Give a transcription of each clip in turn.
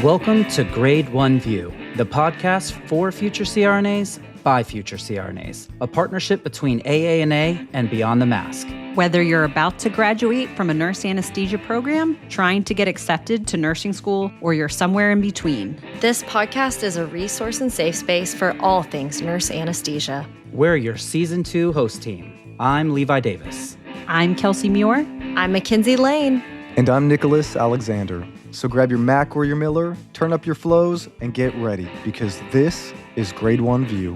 Welcome to Grade 1 View, the podcast for future CRNAs by future CRNAs, a partnership between AANA and Beyond the Mask. Whether you're about to graduate from a nurse anesthesia program, trying to get accepted to nursing school, or you're somewhere in between. This podcast is a resource and safe space for all things nurse anesthesia. We're your Season 2 host team. I'm Levi Davis. I'm Kelsey Muir. I'm Mackenzie Lane. And I'm Nicholas Alexander. So grab your Mac or your Miller, turn up your flows, and get ready, because this is Grade 1 View.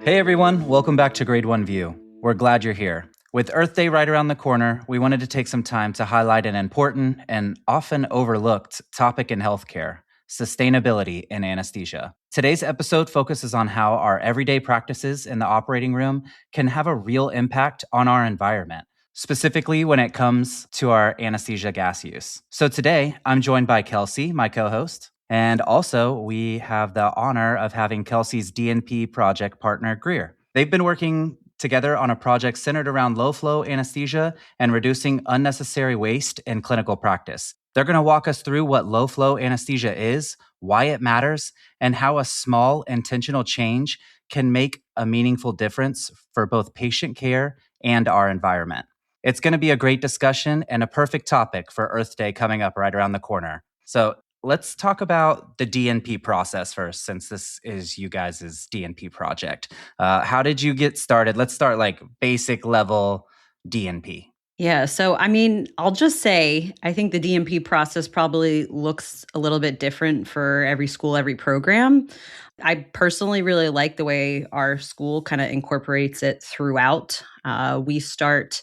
Hey everyone, welcome back to Grade 1 View. We're glad you're here. With Earth Day right around the corner, we wanted to take some time to highlight an important and often overlooked topic in healthcare: sustainability in anesthesia. Today's episode focuses on how our everyday practices in the operating room can have a real impact on our environment, specifically when it comes to our anesthesia gas use. So today, I'm joined by Kelsey, my co-host, and also we have the honor of having Kelsey's DNP project partner, Greer. They've been working together on a project centered around low-flow anesthesia and reducing unnecessary waste in clinical practice. They're going to walk us through what low-flow anesthesia is, why it matters, and how a small intentional change can make a meaningful difference for both patient care and our environment. It's going to be a great discussion and a perfect topic for Earth Day coming up right around the corner. So let's talk about the DNP process first, since this is you guys' DNP project. How did you get started? Let's start like basic level DNP. Yeah, so I'll just say, I think the DNP process probably looks a little bit different for every school, every program. I personally really like the way our school kind of incorporates it throughout. We start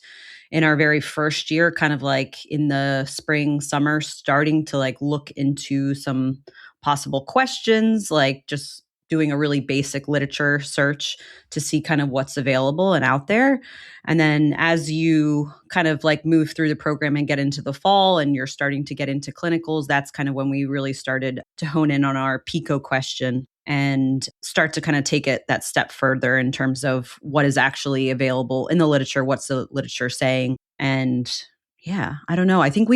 in our very first year, kind of like in the spring, summer, starting to like look into some possible questions, like just doing a really basic literature search to see kind of what's available and out there. And then as you kind of like move through the program and get into the fall and you're starting to get into clinicals, that's kind of when we really started to hone in on our PICO question and start to kind of take it that step further in terms of what is actually available in the literature, what's the literature saying. And yeah, I don't know. I think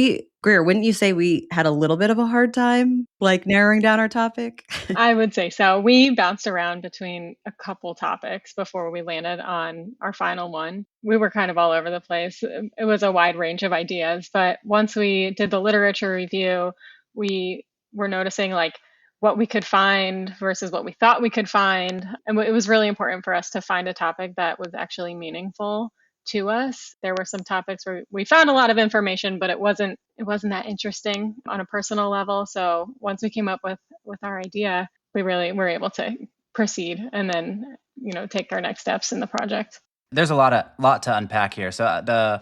Greer, wouldn't you say we had a little bit of a hard time like narrowing down our topic? I would say so. We bounced around between a couple topics before we landed on our final one. We were kind of all over the place. It was a wide range of ideas, but once we did the literature review, we were noticing like what we could find versus what we thought we could find. And it was really important for us to find a topic that was actually meaningful to us. There were some topics where we found a lot of information, but it wasn't that interesting on a personal level. So once we came up with our idea, we really were able to proceed and then, take our next steps in the project. There's a lot to unpack here. So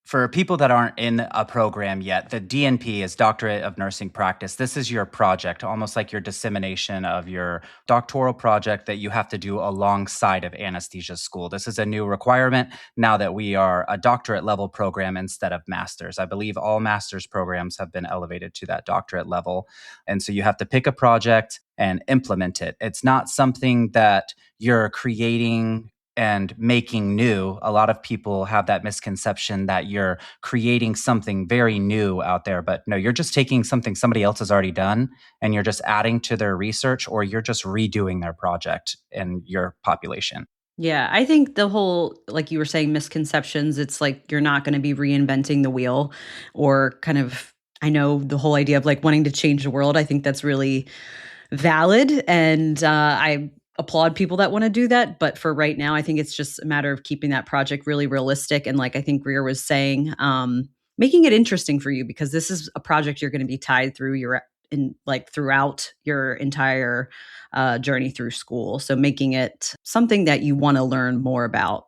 for people that aren't in a program yet, the DNP is Doctorate of Nursing Practice. This is your project, almost like your dissemination of your doctoral project that you have to do alongside of anesthesia school. This is a new requirement now that we are a doctorate level program instead of master's. I believe all master's programs have been elevated to that doctorate level. And so you have to pick a project and implement it. It's not something that you're creating and making new. A lot of people have that misconception that you're creating something very new out there, but no, you're just taking something somebody else has already done and you're just adding to their research, or you're just redoing their project in your population. Yeah, I think the whole, like you were saying, misconceptions, it's like you're not going to be reinventing the wheel or kind of, I know the whole idea of like wanting to change the world. I think that's really valid. And I applaud people that want to do that. But for right now, I think it's just a matter of keeping that project really realistic. And like I think Greer was saying, making it interesting for you, because this is a project you're going to be tied through throughout your entire journey through school. So making it something that you want to learn more about.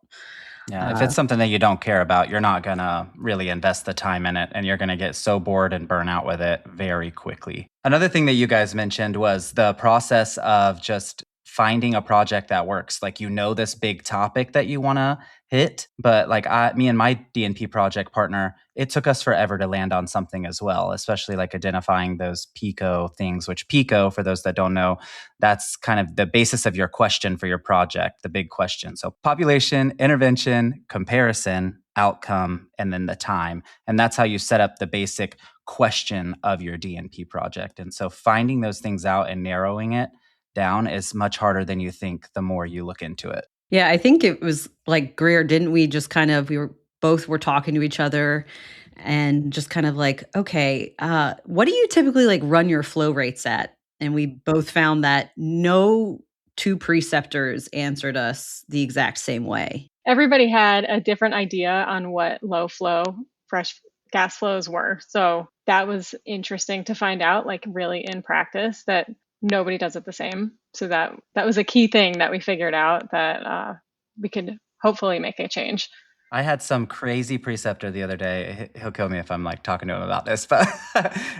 Yeah, if it's something that you don't care about, you're not going to really invest the time in it, and you're going to get so bored and burn out with it very quickly. Another thing that you guys mentioned was the process of just finding a project that works. Like, this big topic that you want to hit, but like me and my DNP project partner, it took us forever to land on something as well, especially like identifying those PICO things, which PICO, for those that don't know, that's kind of the basis of your question for your project, the big question. So population, intervention, comparison, outcome, and then the time. And that's how you set up the basic question of your DNP project. And so finding those things out and narrowing it down is much harder than you think the more you look into it. Yeah, I think it was like Greer, didn't we just kind of, we were talking to each other and just kind of like, okay, what do you typically like run your flow rates at? And we both found that no two preceptors answered us the exact same way. Everybody had a different idea on what low flow fresh gas flows were. So that was interesting to find out, like really in practice, that nobody does it the same. So that was a key thing that we figured out, that we could hopefully make a change. I had some crazy preceptor the other day. He'll kill me if I'm like talking to him about this, but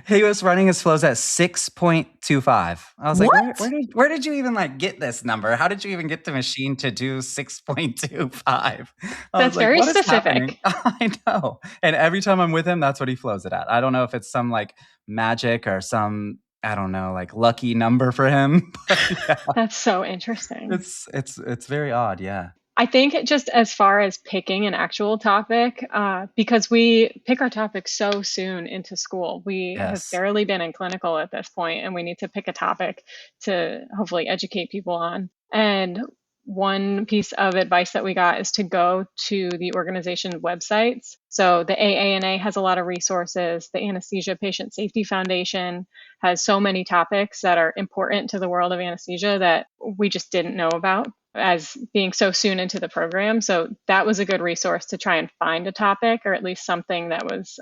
he was running his flows at 6.25. I was What? like, where did you even like get this number? How did you even get the machine to do 6.25? That's very specific. I know. And every time I'm with him, that's what he flows it at. I don't know if it's some like magic or some, I don't know, like lucky number for him. Yeah. That's so interesting. It's very odd. Yeah. I think just as far as picking an actual topic, because we pick our topics so soon into school, we have barely been in clinical at this point, and we need to pick a topic to hopefully educate people on. And one piece of advice that we got is to go to the organization's websites. So the AANA has a lot of resources. The Anesthesia Patient Safety Foundation has so many topics that are important to the world of anesthesia that we just didn't know about as being so soon into the program. So that was a good resource to try and find a topic, or at least something that was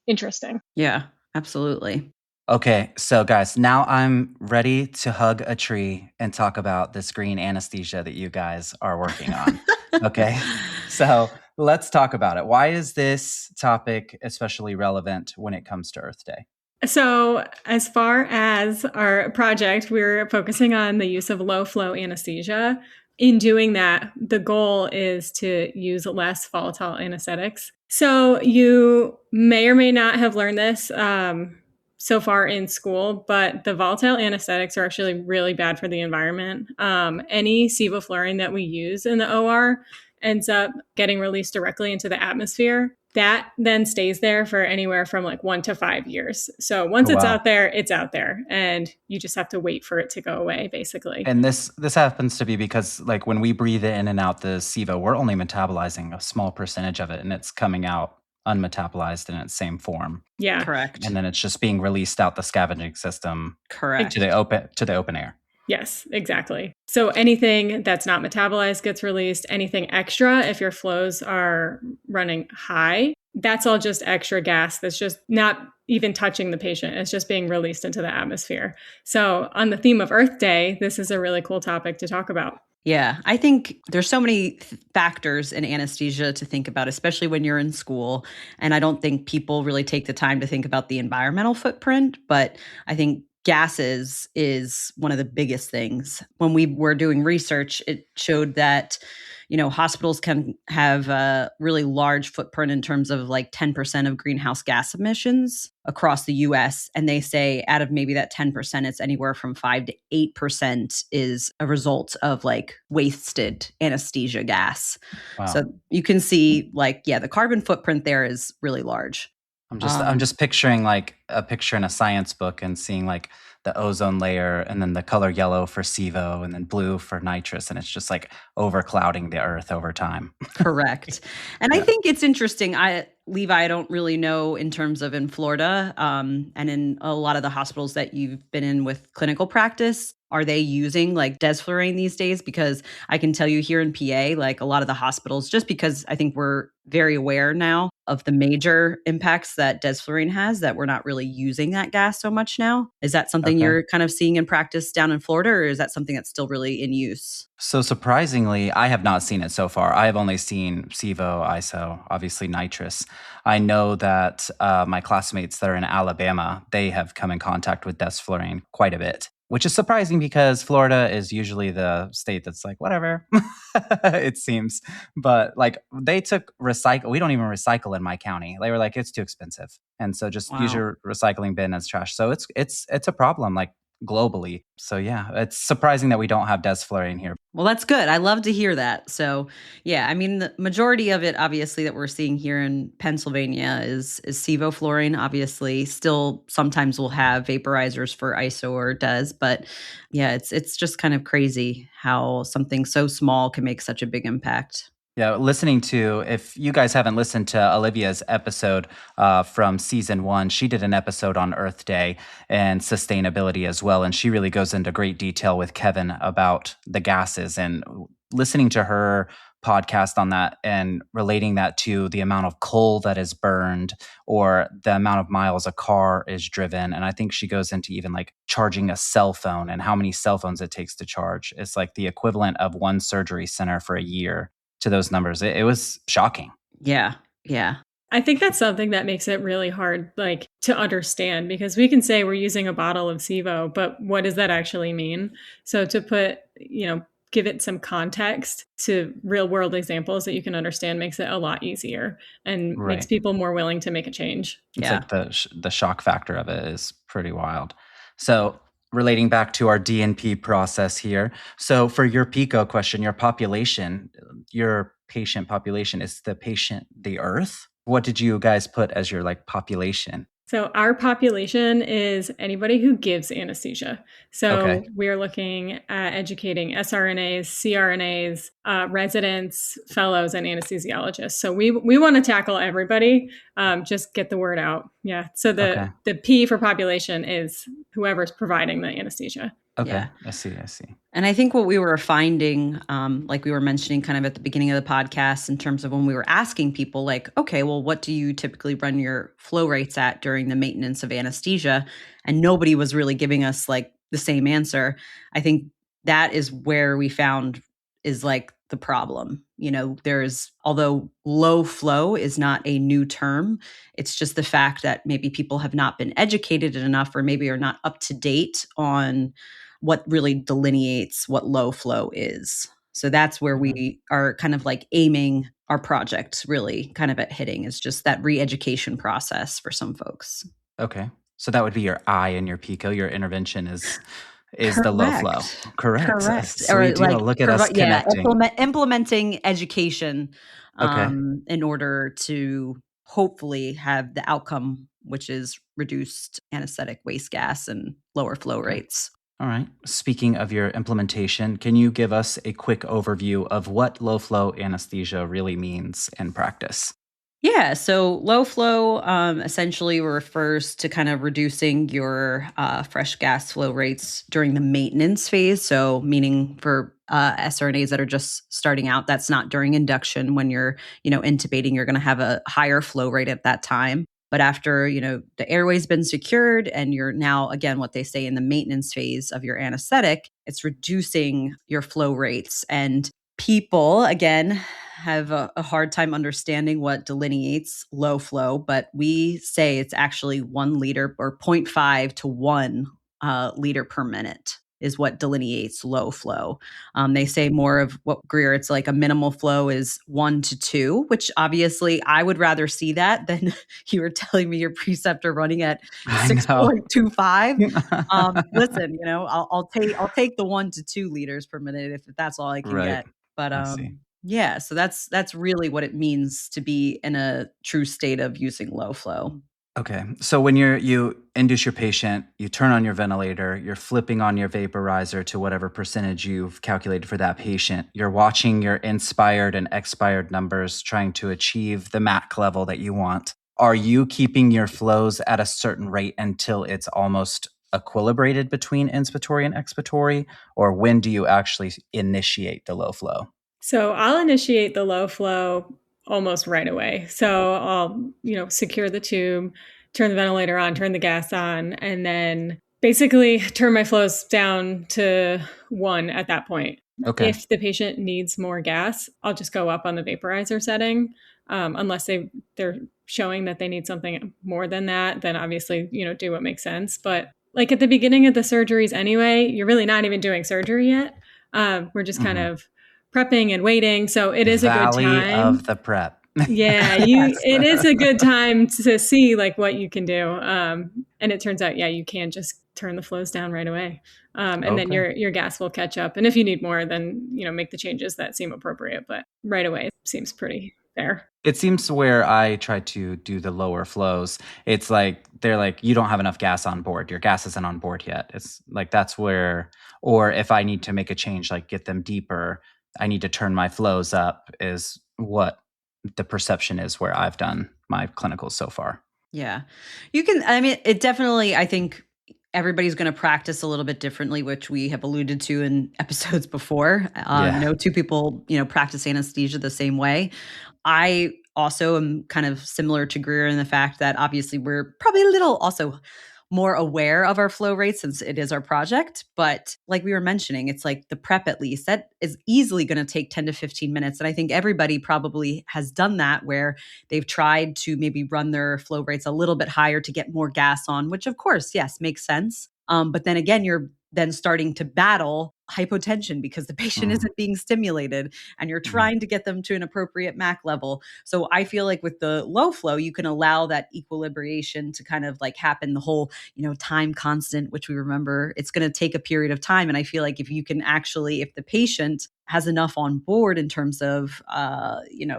interesting. Yeah, absolutely. Okay, so guys, now I'm ready to hug a tree and talk about this green anesthesia that you guys are working on. Okay, so let's talk about it. Why is this topic especially relevant when it comes to Earth Day? So as far as our project, we're focusing on the use of low flow anesthesia. In doing that, the goal is to use less volatile anesthetics. So you may or may not have learned this so far in school, but the volatile anesthetics are actually really bad for the environment. Any sevoflurane that we use in the OR ends up getting released directly into the atmosphere. That then stays there for anywhere from like 1 to 5 years. So once it's out there, and you just have to wait for it to go away, basically. And this happens to be because like when we breathe in and out the SIVO, we're only metabolizing a small percentage of it, and it's coming out unmetabolized in its same form. Yeah, correct. And then it's just being released out the scavenging system, correct, to the open air. Yes, exactly. So anything that's not metabolized gets released. Anything extra, if your flows are running high, that's all just extra gas that's just not even touching the patient. It's just being released into the atmosphere. So on the theme of Earth Day, this is a really cool topic to talk about. Yeah, I think there's so many factors in anesthesia to think about, especially when you're in school. And I don't think people really take the time to think about the environmental footprint, but I think gases is one of the biggest things. When we were doing research, it showed that, hospitals can have a really large footprint in terms of like 10% of greenhouse gas emissions across the US. And they say out of maybe that 10%, it's anywhere from 5 to 8% is a result of like wasted anesthesia gas. Wow. So you can see the carbon footprint there is really large. I'm just picturing like a picture in a science book and seeing like the ozone layer and then the color yellow for SIVO and then blue for nitrous. And it's just like overclouding the earth over time. Correct. And I think it's interesting. Levi, I don't really know in terms of in Florida and in a lot of the hospitals that you've been in with clinical practice. Are they using like desflurane these days? Because I can tell you here in PA, like a lot of the hospitals, just because I think we're very aware now of the major impacts that desflurane has, that we're not really using that gas so much now. Is that something you're kind of seeing in practice down in Florida, or is that something that's still really in use? So surprisingly, I have not seen it so far. I have only seen SIVO, ISO, obviously nitrous. I know that my classmates that are in Alabama, they have come in contact with desflurane quite a bit, which is surprising because Florida is usually the state that's like, whatever, it seems. But like they took recycle. We don't even recycle in my county. They were like, it's too expensive. And so just use your recycling bin as trash. So it's a problem. Like globally. So yeah, it's surprising that we don't have desflurane here. Well, that's good. I love to hear that. So, yeah, I mean, the majority of it, obviously, that we're seeing here in Pennsylvania is sevoflurane. Obviously, still sometimes we'll have vaporizers for ISO or DES, but yeah, it's just kind of crazy how something so small can make such a big impact. Yeah, listening to, if you guys haven't listened to Olivia's episode from season 1, she did an episode on Earth Day and sustainability as well. And she really goes into great detail with Kevin about the gases, and listening to her podcast on that and relating that to the amount of coal that is burned or the amount of miles a car is driven. And I think she goes into even like charging a cell phone and how many cell phones it takes to charge. It's like the equivalent of one surgery center for a year. To those numbers. It was shocking. Yeah. Yeah. I think that's something that makes it really hard, like, to understand, because we can say we're using a bottle of Sevo, but what does that actually mean? So to put, give it some context to real world examples that you can understand makes it a lot easier and makes people more willing to make a change. It's like the shock factor of it is pretty wild. So relating back to our DNP process here. So for your PICO question, your patient population, is the patient the Earth? What did you guys put as your like population? So our population is anybody who gives anesthesia. So we're looking at educating SRNAs, CRNAs, residents, fellows, and anesthesiologists. So we want to tackle everybody, just get the word out. Yeah. So the P for population is whoever's providing the anesthesia. Okay. Yeah. I see. And I think what we were finding, like we were mentioning kind of at the beginning of the podcast, in terms of when we were asking people like, okay, well, what do you typically run your flow rates at during the maintenance of anesthesia? And nobody was really giving us like the same answer. I think that is where we found is like the problem. Although low flow is not a new term, it's just the fact that maybe people have not been educated enough, or maybe are not up to date on what really delineates what low flow is. So that's where we are kind of like aiming our project really kind of at hitting, is just that re-education process for some folks. Okay. So that would be your I in your PICO. Your intervention is the low flow. Correct. So or like, look at us connecting. Implementing education in order to hopefully have the outcome, which is reduced anesthetic waste gas and lower flow rates. All right. Speaking of your implementation, can you give us a quick overview of what low flow anesthesia really means in practice? Yeah. So low flow essentially refers to kind of reducing your fresh gas flow rates during the maintenance phase. So meaning for SRNAs that are just starting out, that's not during induction. When you're, intubating, you're going to have a higher flow rate at that time. But after, the airway's been secured and you're now, again, what they say in the maintenance phase of your anesthetic, it's reducing your flow rates. And people, again, have a hard time understanding what delineates low flow, but we say it's actually 1 liter or 0.5 to 1 liter per minute is what delineates low flow. They say more of what, Greer, it's like a minimal flow is 1 to 2, which obviously I would rather see that than you were telling me your preceptor running at 6.25. Listen, I'll take the 1 to 2 liters per minute if that's all I can get. But yeah, so that's really what it means to be in a true state of using low flow. Okay. So when you induce your patient, you turn on your ventilator, you're flipping on your vaporizer to whatever percentage you've calculated for that patient. You're watching your inspired and expired numbers, trying to achieve the MAC level that you want. Are you keeping your flows at a certain rate until it's almost equilibrated between inspiratory and expiratory? Or when do you actually initiate the low flow? So I'll initiate the low flow almost right away. So I'll, secure the tube, turn the ventilator on, turn the gas on, and then basically turn my flows down to 1 at that point. Okay. If the patient needs more gas, I'll just go up on the vaporizer setting. Unless they're showing that they need something more than that, then obviously, do what makes sense. But like at the beginning of the surgeries anyway, you're really not even doing surgery yet. We're just kind of prepping and waiting. So it is a good time. Valley of the prep. Yeah, it is a good time to see like what you can do. And it turns out, you can just turn the flows down right away. And then your gas will catch up. And if you need more, then, make the changes that seem appropriate. But right away seems pretty fair. It seems where I try to do the lower flows, it's like, they're like, you don't have enough gas on board. Your gas isn't on board yet. It's like, that's where, or if I need to make a change, like get them deeper, I need to turn my flows up, is what the perception is where I've done my clinicals so far. Yeah. It definitely, I think everybody's going to practice a little bit differently, which we have alluded to in episodes before. No two people, practice anesthesia the same way. I also am kind of similar to Greer in the fact that obviously we're probably a little also more aware of our flow rates since it is our project. But like we were mentioning, it's like the prep, at least that is easily going to take 10 to 15 minutes. And I think everybody probably has done that where they've tried to maybe run their flow rates a little bit higher to get more gas on, which of course, yes, makes sense. But then again, you're then starting to battle hypotension because the patient isn't being stimulated and you're trying to get them to an appropriate MAC level. So I feel like with the low flow, you can allow that equilibration to kind of like happen, the whole, time constant, which we remember it's going to take a period of time. And I feel like if you can actually, if the patient has enough on board in terms of,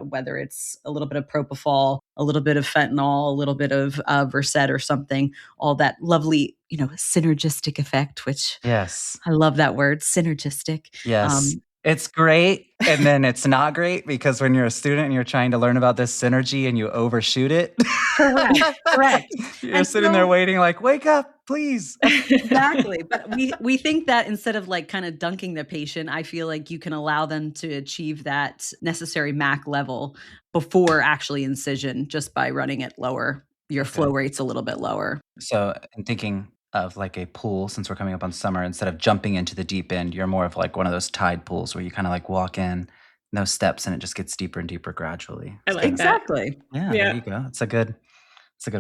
whether it's a little bit of propofol, a little bit of fentanyl, a little bit of Versed or something, all that lovely, synergistic effect, which yes, I love that word, synergistic. Yes. It's great. And then it's not great because when you're a student and you're trying to learn about this synergy and you overshoot it. Correct. You're sitting there waiting like, wake up, please. Exactly. But we think that instead of like kind of dunking the patient, I feel like you can allow them to achieve that necessary MAC level before actually incision just by running it lower. Your flow rate's a little bit lower. So I'm thinking of like a pool, since we're coming up on summer, instead of jumping into the deep end, you're more of like one of those tide pools where you kind of like walk in, no steps, and it just gets deeper and deeper gradually. I like exactly. Yeah, there you go. It's a good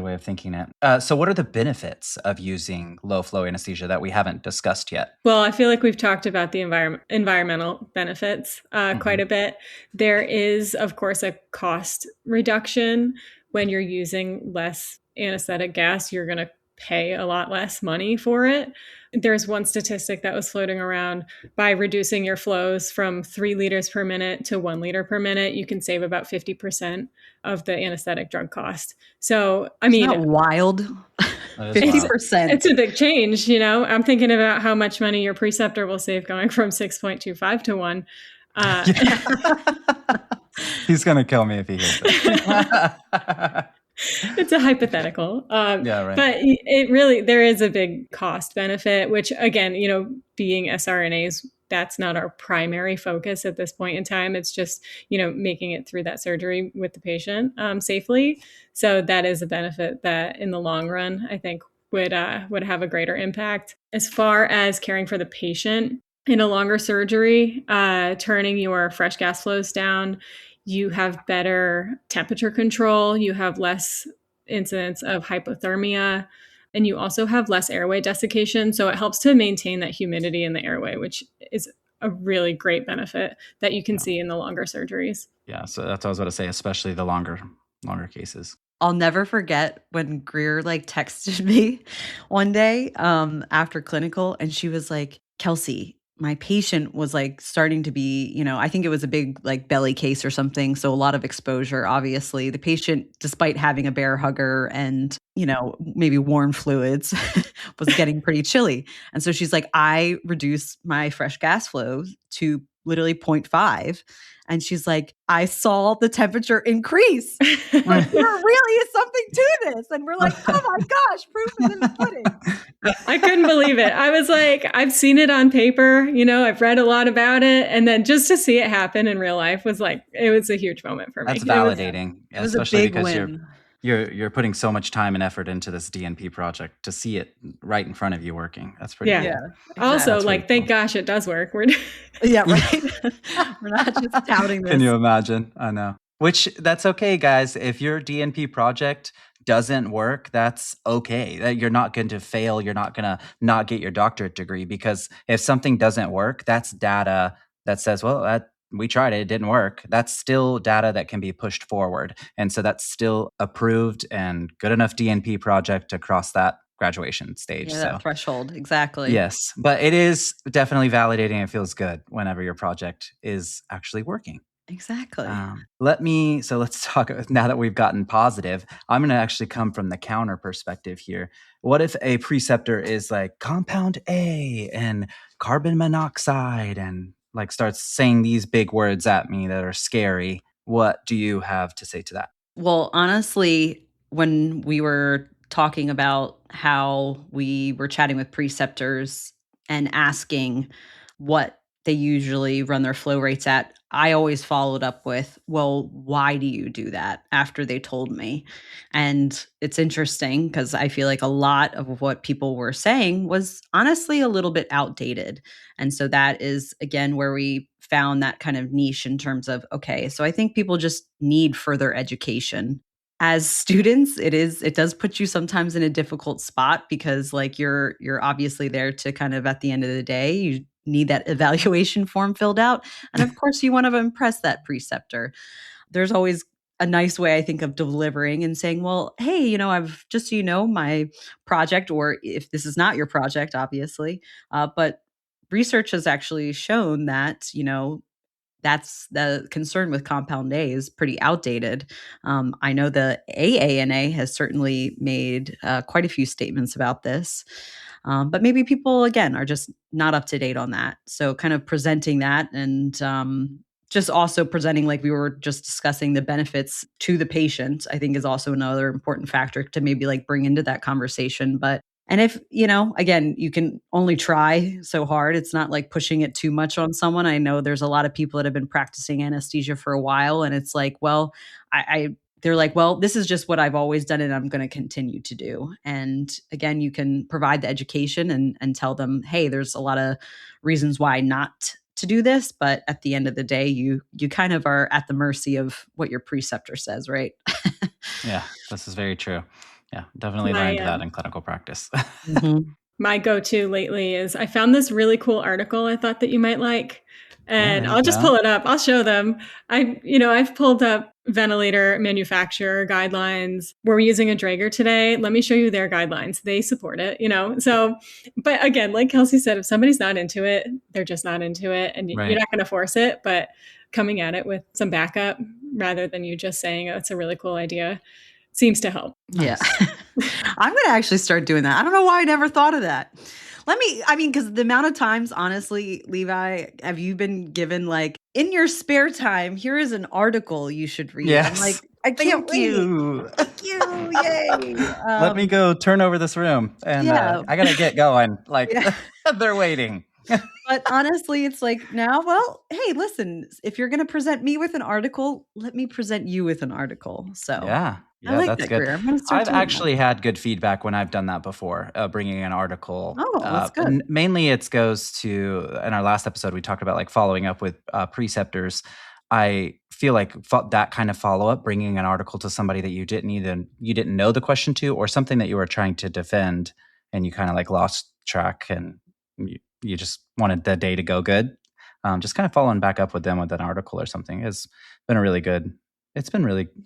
way of thinking it. So what are the benefits of using low flow anesthesia that we haven't discussed yet? Well, I feel like we've talked about the environmental benefits quite a bit. There is, of course, a cost reduction. When you're using less anesthetic gas, you're going to pay a lot less money for it. There's one statistic that was floating around: by reducing your flows from 3 liters per minute to 1 liter per minute, you can save about 50% of the anesthetic drug cost. So, I mean, isn't that wild? 50%. It's a big change. I'm thinking about how much money your preceptor will save going from 6.25 to 1. He's going to kill me if he hears it. It's a hypothetical. Yeah, right. But there is a big cost benefit, which again, being SRNAs, that's not our primary focus at this point in time. It's just, making it through that surgery with the patient safely. So that is a benefit that in the long run, I think would have a greater impact. As far as caring for the patient in a longer surgery, turning your fresh gas flows down, you have better temperature control, you have less incidence of hypothermia, and you also have less airway desiccation. So it helps to maintain that humidity in the airway, which is a really great benefit that you can see in the longer surgeries. Yeah, so that's what I was about to say, especially the longer cases. I'll never forget when Greer texted me one day after clinical, and she was like, Kelsey, my patient was starting to be, I think it was a big belly case or something. So a lot of exposure, obviously. The patient, despite having a bear hugger and, maybe warm fluids, was getting pretty chilly. And so she's like, I reduced my fresh gas flow to literally 0.5. And she's like, I saw the temperature increase. There really is something to this. And we're like, oh my gosh, proof is in the pudding. I couldn't believe it. I was like, I've seen it on paper, I've read a lot about it. And then just to see it happen in real life was it was a huge moment for me. That's validating. It was especially a big because win. You're putting so much time and effort into this DNP project to see it right in front of you working. That's pretty cool. Yeah. Also, That's really thank gosh it does work. Yeah, right. We're not just touting this. Can you imagine? I know. Which, that's okay, guys. If your DNP project doesn't work, that's okay. You're not going to fail. You're not going to not get your doctorate degree, because if something doesn't work, that's data that says, well, that we tried it, it didn't work. That's still data that can be pushed forward. And so that's still approved and good enough DNP project to cross that graduation stage. Yeah, So that threshold. Exactly. yes, but it is definitely validating. It feels good whenever your project is actually working. Exactly. Let's talk now that we've gotten positive. I'm going to actually come from the counter perspective here. What if a preceptor is like compound A and carbon monoxide and like starts saying these big words at me that are scary? What do you have to say to that? Well, honestly, when we were talking about how we were chatting with preceptors and asking what they usually run their flow rates at, I always followed up with, well, why do you do that after they told me? And it's interesting because I feel like a lot of what people were saying was honestly a little bit outdated. And so that is, again, where we found that kind of niche in terms of, okay, so I think people just need further education. As students, it does put you sometimes in a difficult spot because like you're obviously there to kind of at the end of the day, you need that evaluation form filled out. And of course you want to impress that preceptor. There's always a nice way I think of delivering and saying, well, hey, I've just so you know, my project, or if this is not your project, obviously, but research has actually shown that, that's the concern with compound A is pretty outdated. I know the AANA has certainly made quite a few statements about this, but maybe people, again, are just not up to date on that. So kind of presenting that and just also presenting, like we were just discussing, the benefits to the patient, I think is also another important factor to maybe like bring into that conversation. But and if, again, you can only try so hard. It's not like pushing it too much on someone. I know there's a lot of people that have been practicing anesthesia for a while, and it's like, well, they're like, well, this is just what I've always done and I'm going to continue to do. And again, you can provide the education and tell them, hey, there's a lot of reasons why not to do this. But at the end of the day, you kind of are at the mercy of what your preceptor says, right? Yeah, this is very true. Yeah, definitely learned that in clinical practice. Mm-hmm. My go-to lately is I found this really cool article I thought that you might like. And I'll just pull it up. I'll show them. I've pulled up ventilator manufacturer guidelines. We're using a Draeger today. Let me show you their guidelines. They support it, So, but again, like Kelsey said, if somebody's not into it, they're just not into it. And Right. You're not going to force it. But coming at it with some backup rather than you just saying, oh, it's a really cool idea, seems to help. Yeah. I'm going to actually start doing that. I don't know why I never thought of that. Because the amount of times, honestly, Levi, have you been given like, in your spare time, here is an article you should read. Yes. I'm like, I can't wait. Thank you. Yay. Let me go turn over this room and I got to get going. Like they're waiting. But honestly, it's like now, well, hey, listen, if you're going to present me with an article, let me present you with an article. So yeah, I like that's that, good. Greer. I'm gonna start I've doing actually had good feedback when I've done that before, bringing an article. Oh, that's good. Mainly it goes to, in our last episode, we talked about like following up with preceptors. I feel like that kind of follow-up, bringing an article to somebody that you didn't know the question to, or something that you were trying to defend and you kind of like lost track and you just wanted the day to go good. Just kind of following back up with them with an article or something has been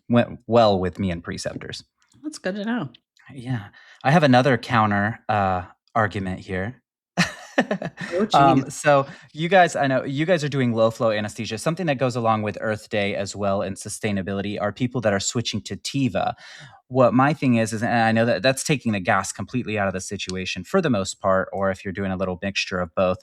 went well with me and preceptors. That's good to know. Yeah. I have another counter argument here. So I know you guys are doing low flow anesthesia. Something that goes along with Earth Day as well and sustainability are people that are switching to TIVA. What my thing is, and I know that that's taking the gas completely out of the situation for the most part, or if you're doing a little mixture of both.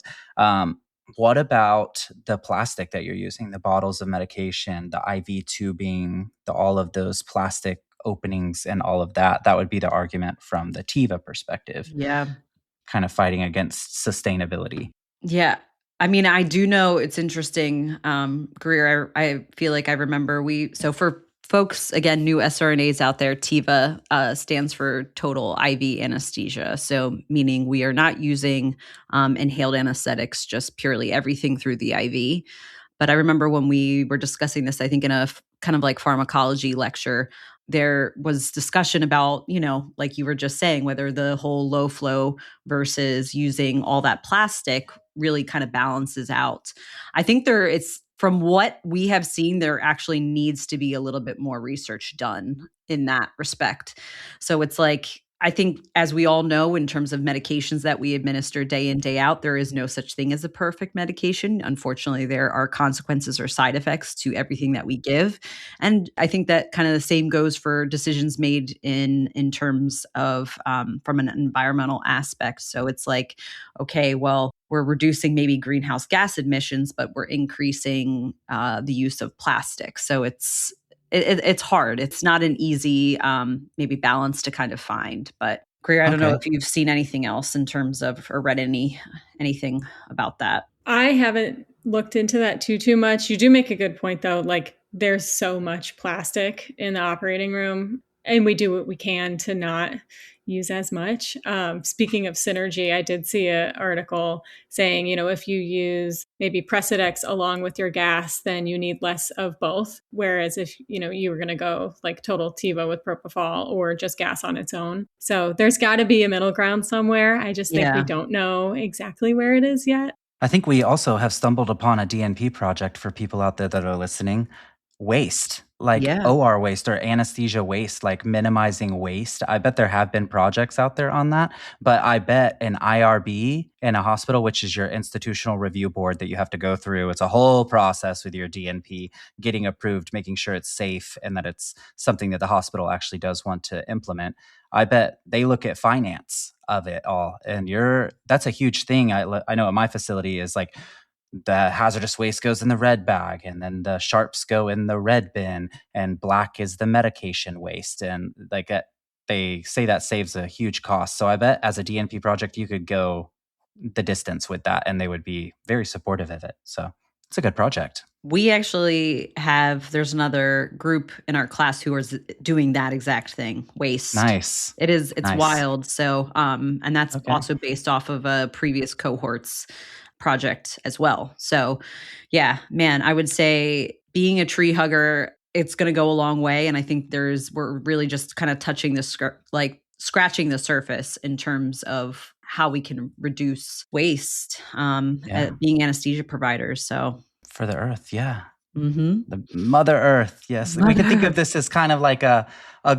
What about the plastic that you're using, the bottles of medication, the IV tubing, all of those plastic openings and all of that? That would be the argument from the TIVA perspective. Yeah. Kind of fighting against sustainability. Yeah. I mean, I do know it's interesting. Greer, I feel like I remember so for folks, again, new SRNAs out there, TIVA stands for total IV anesthesia. So meaning we are not using inhaled anesthetics, just purely everything through the IV. But I remember when we were discussing this, I think in a kind of like pharmacology lecture, there was discussion about, like you were just saying, whether the whole low flow versus using all that plastic really kind of balances out. I think it's from what we have seen, there actually needs to be a little bit more research done in that respect. So it's like, I think, as we all know, in terms of medications that we administer day in, day out, there is no such thing as a perfect medication. Unfortunately, there are consequences or side effects to everything that we give. And I think that kind of the same goes for decisions made in terms of from an environmental aspect. So it's like, okay, well, we're reducing maybe greenhouse gas emissions, but we're increasing the use of plastic. So it's hard. It's not an easy maybe balance to kind of find. But Greer, I don't know if you've seen anything else in terms of, or read anything about that. I haven't looked into that too much. You do make a good point though. Like, there's so much plastic in the operating room, and we do what we can to not use as much. Speaking of synergy, I did see an article saying, if you use maybe Precedex along with your gas, then you need less of both. Whereas if, you were going to go like total TiVo with propofol or just gas on its own. So there's got to be a middle ground somewhere. I just think we don't know exactly where it is yet. I think we also have stumbled upon a DNP project for people out there that are listening. Waste, like OR waste or anesthesia waste, like minimizing waste. I bet there have been projects out there on that, but I bet an IRB in a hospital, which is your institutional review board that you have to go through. It's a whole process with your DNP getting approved, making sure it's safe and that it's something that the hospital actually does want to implement. I bet they look at finance of it all. And that's a huge thing. I know at my facility is like, the hazardous waste goes in the red bag, and then the sharps go in the red bin, and black is the medication waste. And like they say that saves a huge cost. So I bet as a DNP project, you could go the distance with that, and they would be very supportive of it. So it's a good project. We actually there's another group in our class who is doing that exact thing, waste. Nice. It's nice. Wild. So, and that's also based off of a previous cohort's project as well. So yeah, man, I would say being a tree hugger, it's going to go a long way. And I think we're really just kind of touching scratching the surface in terms of how we can reduce waste being anesthesia providers. So for the earth. Yeah. Mm-hmm. The Mother Earth. Yes. We can think of this as kind of like a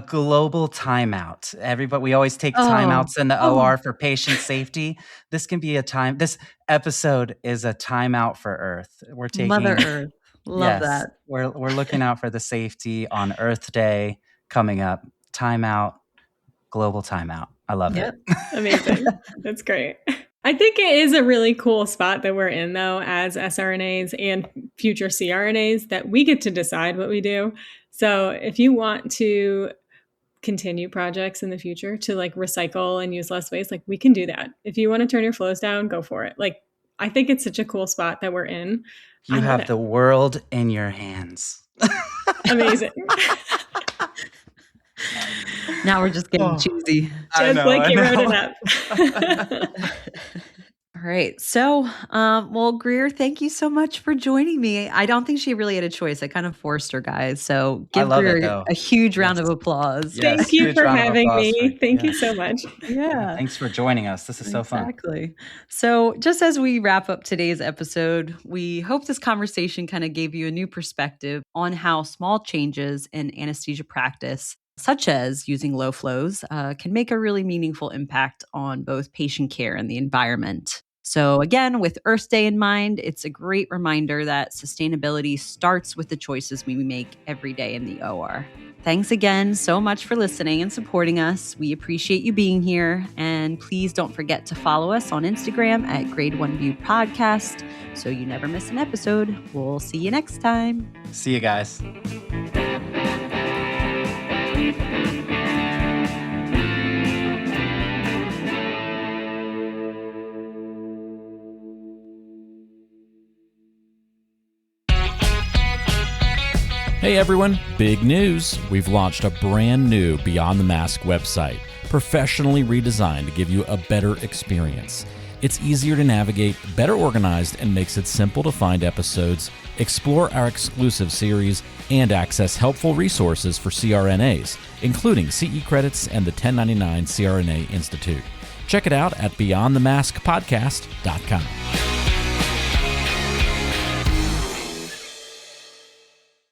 global timeout. We always take timeouts in the OR for patient safety. This can be this episode is a timeout for Earth. We're taking Mother Earth. Love that. We're looking out for the safety on Earth Day coming up. Timeout, global timeout. I love it. Amazing. That's great. I think it is a really cool spot that we're in, though, as SRNAs and future CRNAs, that we get to decide what we do. So if you want to continue projects in the future to like recycle and use less waste, like we can do that. If you want to turn your flows down, go for it. Like, I think it's such a cool spot that we're in. You have the world in your hands. Amazing. Now we're just getting choosy. Just like you wrote it up. All right. So, well, Greer, thank you so much for joining me. I don't think she really had a choice. I kind of forced her, guys. So give Greer a huge round of applause. Yes. Thank you for having me. Thank you so much. Yeah. Thanks for joining us. This is so fun. Exactly. So just as we wrap up today's episode, we hope this conversation kind of gave you a new perspective on how small changes in anesthesia practice, such as using low flows, can make a really meaningful impact on both patient care and the environment. So again, with Earth Day in mind, it's a great reminder that sustainability starts with the choices we make every day in the OR. Thanks again so much for listening and supporting us. We appreciate you being here. And please don't forget to follow us on Instagram at Grade 1 View Podcast so you never miss an episode. We'll see you next time. See you guys. Hey everyone, big news! We've launched a brand new Beyond the Mask website, professionally redesigned to give you a better experience. It's easier to navigate, better organized, and makes it simple to find episodes, explore our exclusive series, and access helpful resources for CRNAs, including CE credits and the 1099 CRNA Institute. Check it out at beyondthemaskpodcast.com.